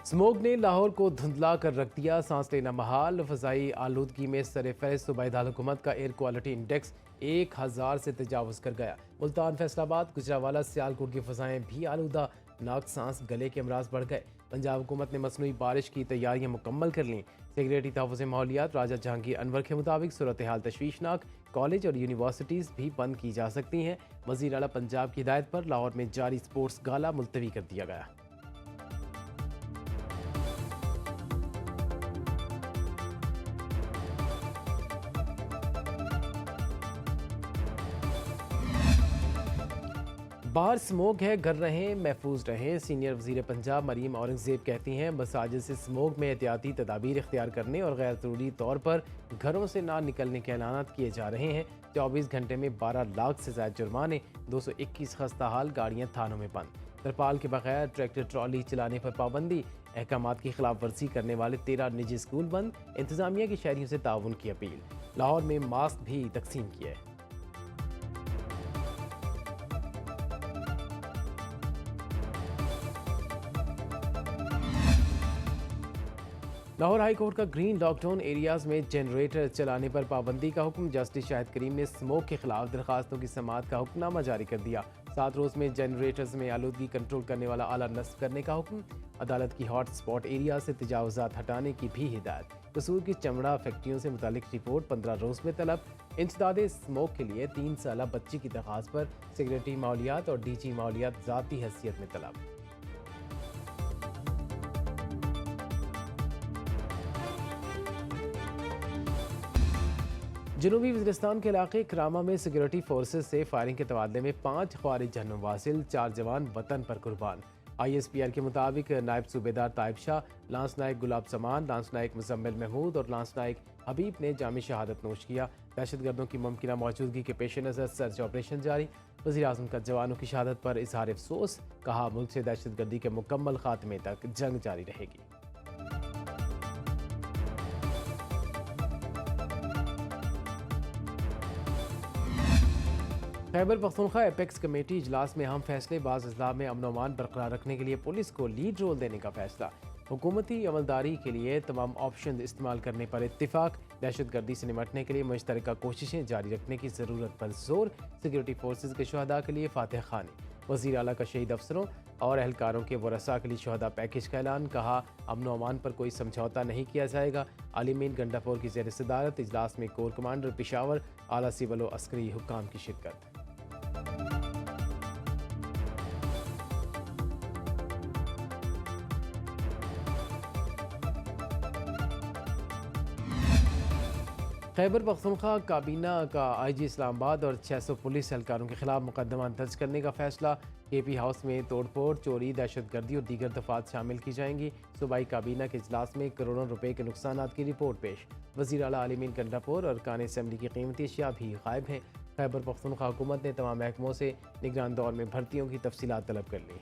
Smoke ने लाहौर को धुंधला कर रख दिया, सांस लेना महाल। फ़ज़ाई आलूदगी में सरफ़हरिस्त सूबाई दारकूमत का एयर क्वालिटी इंडेक्स 1000 से तजावज़ कर गया। मुल्तान, फैसलाबाद, गुजरावाला, सियालकोट की फ़ज़ाएँ भी आलूदा। नाक, सांस, गले के अमराज बढ़ गए। पंजाब हुकूमत ने मसनूई बारिश की तैयारियां मुकम्मल कर लीं। सेक्रेटरी तहफ़्फ़ुज़ माहौलियात राजा जहांगीर अनवर के मुताबिक सूरत हाल तशवीशनाक, कॉलेज और यूनिवर्सिटीज़ भी बंद की जा सकती हैं। वज़ीर आला पंजाब की हिदायत पर लाहौर में जारी स्पोर्ट्स गाला मुलतवी कर दिया गया। बाहर स्मोक है, घर रहें, महफूज रहें। सीनियर वज़ीर पंजाब मरीम औरंगज़ेब कहती हैं, मसाजिद से स्मोक में एहतियाती तदाबीर इख्तियार करने और गैर ज़रूरी तौर पर घरों से ना निकलने के ऐलानात किए जा रहे हैं। 24 घंटे में 12 लाख से ज़ायद जुर्माने, 221 खस्ता हाल गाड़ियाँ थानों में बंद। तरपाल के बगैर ट्रैक्टर ट्रॉली चलाने पर पाबंदी, अहकामात की खिलाफ वर्जी करने वाले 13 निजी स्कूल बंद। इंतज़ामिया की शहरियों से ताउन की अपील। लाहौर में मास्क भी तकसीम किए। लाहौर हाई कोर्ट का ग्रीन लॉकडाउन एरियाज में जनरेटर चलाने पर पाबंदी का हुक्म। जस्टिस शाहिद करीम ने स्मोक के खिलाफ दरखास्तों की समाअत का हुक्मनामा जारी कर दिया। 7 रोज में जनरेटर्स में आलूदगी कंट्रोल करने वाला आला नस्ब करने का हुक्म। अदालत की हॉट स्पॉट एरिया से तजावुजात हटाने की भी हिदायत। कसूर की चमड़ा फैक्ट्रियों से मुतालिक रिपोर्ट 15 रोज में तलब। इंसदादे स्मोक के लिए 3 साला बच्ची की दरखास्त पर सेक्रेटरी माहौलियात और DG माहौलियात ज़ाती हैसियत में तलब। जनूबी वज़ीरिस्तान के इलाके करामा में सिक्योरिटी फोर्सेज से फायरिंग के तबादले में 5 ख्वारिज जहन्नुम वासिल, 4 जवान वतन पर कुर्बान। ISPR के मुताबिक नायब सूबेदार ताइब शाह, लांस नायक गुलाब समान, लांस नायक मुजम्मिल महमूद और लांस नायक हबीब ने जामी शहादत नोश किया। दहशतगर्दों की मुमकिन मौजूदगी के पेश नज़र सर्च ऑपरेशन जारी। वज़ीर आज़म का जवानों की शहादत पर इजहार अफसोस, कहा मुल्क से दहशतगर्दी के मुकम्मल खात्मे तक जंग जारी रहेगी। खैबर पख्तूनख्वा एपेक्स कमेटी इजलास में अहम फैसले। बाज़ अजला में अमन अमान बरकरार रखने के लिए पुलिस को लीड रोल देने का फैसला। हुकूमती अमलदारी के लिए तमाम ऑप्शन इस्तेमाल करने पर इत्तिफाक। दहशतगर्दी से निमटने के लिए मुश्तरका कोशिशें जारी रखने की ज़रूरत पर जोर। सिक्योरिटी फोर्सेज के शहदा के लिए फातह खानी। वज़ीर आला का शहीद अफसरों और एहलकारों के वरसा के लिए शहदा पैकेज का ऐलान। कहा अमन अमान पर कोई समझौता नहीं किया जाएगा। आलिमीन गंडापुर की ज़ेर सदारत इजलास में कोर कमांडर पिशावर, आला सिविल व अस्करी हुक्काम की शिरकत। खैबर पख्तूनख्वा काबीना का IG इस्लामाबाद और 600 पुलिस एहलकारों के खिलाफ मुकदमा दर्ज करने का फैसला। KP हाउस में तोड़फोड़, चोरी, दहशतगर्दी और दीगर दफात शामिल की जाएंगी। सूबाई काबीना के इजलास में करोड़ों रुपए के नुकसानात की रिपोर्ट पेश। वज़ीर आला आलिमीन गंडापुर और अरकान असम्बली की कीमती अशिया भी गायब हैं। खैबर पख्तूनख्वा हुकूमत ने तमाम महकमों से निगरान दौर में भर्तियों की तफसीलात तलब कर ली।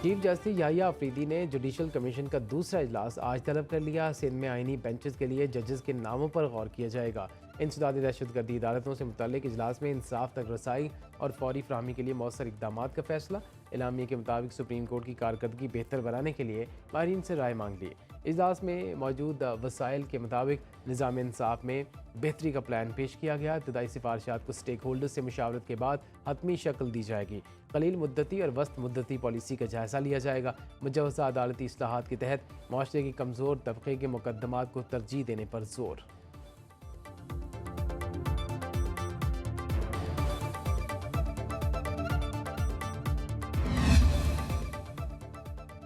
चीफ जस्टिस याहिया अफरीदी ने जुडिशल कमीशन का दूसरा इजलास आज तलब कर लिया। सिंध में आइनी बेंचेस के लिए जजेस के नामों पर गौर किया जाएगा। इंसदादी दहशतगर्दी अदालतों से मुतल्लिक इजलास में इंसाफ तक रसाई और फौरी फ्राहमी के लिए मौसर इकदाम का फैसला। इलामिया के मुताबिक सुप्रीम कोर्ट की कारकर्दगी बेहतर बनाने के लिए माहिरीन से राय मांग ली। इजलास में मौजूद वसाइल के मुताबिक निज़ाम इंसाफ में बेहतरी का प्लान पेश किया गया। इब्तदाई सिफारिशात को स्टेक होल्डर से मुशावरत के बाद हतमी शक्ल दी जाएगी। कलील मुद्दती और वस्त मुद्दती पॉलिसी का जायजा लिया जाएगा। मुजव्वज़ा अदालती इस्लाहात के तहत माशरे की कमज़ोर तबके के मुकदमात को तरजीह देने पर जोर।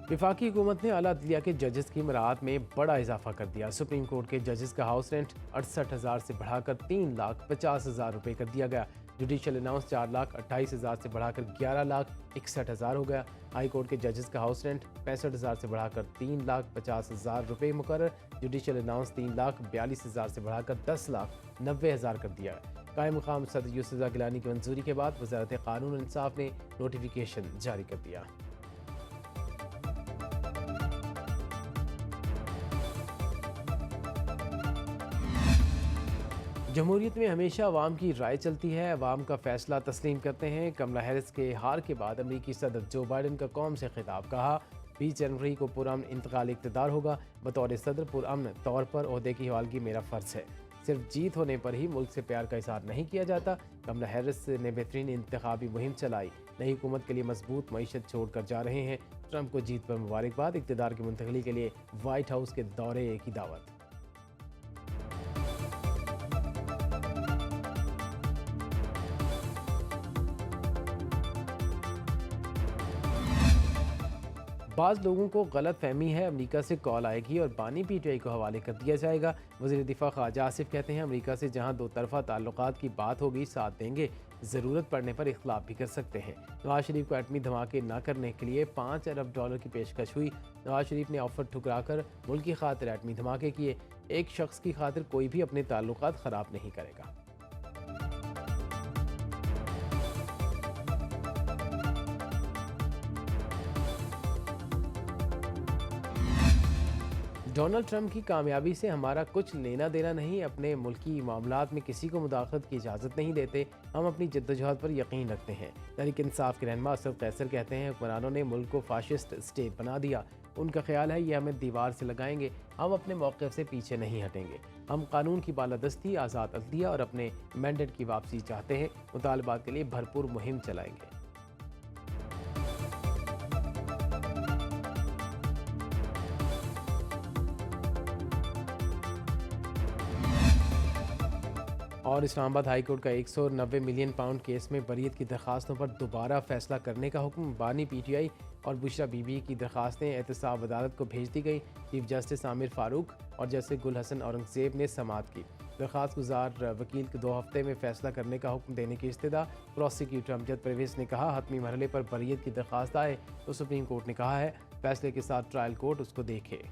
वफाकी हुकूमत ने आला अदलिया के जजेस की मराहत में बड़ा इजाफा कर दिया। सुप्रीम कोर्ट के जजेस का हाउस रेंट 68,000 से बढ़ाकर 3,50,000 रुपये कर दिया गया। जुडिशल अलाउंस 4,28,000 से बढ़ाकर 11,61,000 हो गया। हाई कोर्ट के जजेस का हाउस रेंट 65,000 से बढ़ाकर 3,50,000 रुपये मुकर्रर। जुडिशल अलाउंस 3,42,000 से बढ़ाकर 10,90,000 कर दिया। कायम मुकाम सदर यूसुफ गिलानी की मंजूरी के बाद वज़ारत कानून और इंसाफ ने नोटिफिकेशन जारी कर दिया। जमहूरियत में हमेशा अवाम की राय चलती है, अवाम का फैसला तस्लीम करते हैं। कमला हैरिस के हार के बाद अमरीकी सदर जो बाइडन का कौम से खिताब, कहा 20 जनवरी को पुरअमन इंतकाल इक़्तिदार होगा। बतौर सदर पुरअमन तौर पर ओहदे की हवालगी मेरा फ़र्ज़ है। सिर्फ जीत होने पर ही मुल्क से प्यार का इज़हार नहीं किया जाता। कमला हैरिस ने बेहतरीन इंतखाबी मुहिम चलाई, नई हुकूमत के लिए मजबूत मईशत छोड़ कर जा रहे हैं। ट्रंप को जीत पर मुबारकबाद, इक़्तिदार की मुंतकली के लिए वाइट हाउस के दौरे की दावत। बाज़ लोगों को गलत फहमी है, अमरीका से कॉल आएगी और बानी PTI को हवाले कर दिया जाएगा। वज़ीर दिफा ख्वाजा आसिफ कहते हैं अमरीका से जहां दो तरफ़ा ताल्लुकात की बात होगी साथ देंगे, ज़रूरत पड़ने पर इख्तलाफ भी कर सकते हैं। नवाज शरीफ को एटमी धमाके न करने के लिए $5 अरब की पेशकश हुई। नवाज शरीफ ने ऑफर ठुकरा कर मुल्क की खातिर एटमी धमाके किए। एक शख्स की खातिर कोई भी अपने ताल्लुकात ख़राब नहीं करेगा। डोनाल्ड ट्रंप की कामयाबी से हमारा कुछ लेना देना नहीं, अपने मुल्की मामलात में किसी को मुदाखलत की इजाज़त नहीं देते। हम अपनी जद्दोजहद पर यकीन रखते हैं। तहरीक इंसाफ के रहनुमा असद कैसर कहते हैं हुक्मरानों ने मुल्क को फाशिस्ट स्टेट बना दिया। उनका ख्याल है ये हमें दीवार से लगाएंगे, हम अपने मौक़े से पीछे नहीं हटेंगे। हम कानून की बालादस्ती, आज़ाद अदलिया और अपने मैंडेट की वापसी चाहते हैं। मुतालबात के लिए भरपूर मुहिम चलाएंगे। और इस्लामाबाद हाई कोर्ट का 190 मिलियन पाउंड केस में बरीयत की दरखास्तों पर दोबारा फैसला करने का हुक्म। बानी PTI और बुशरा बीबी की दरखास्तें एहतसाब अदालत को भेज दी गई। चीफ जस्टिस आमिर फारूक और जस्टिस गुल हसन औरंगजेब ने समाअत की। दरखास्त गुजार वकील को 2 हफ्ते में फैसला करने का हुक्म देने की इस्तदा। प्रोसिक्यूटर अमजद परवेज़ ने कहा हतमी मरहले पर बरीयत की दरखास्त आए तो सुप्रीम कोर्ट ने कहा है फैसले के साथ ट्रायल कोर्ट उसको देखे।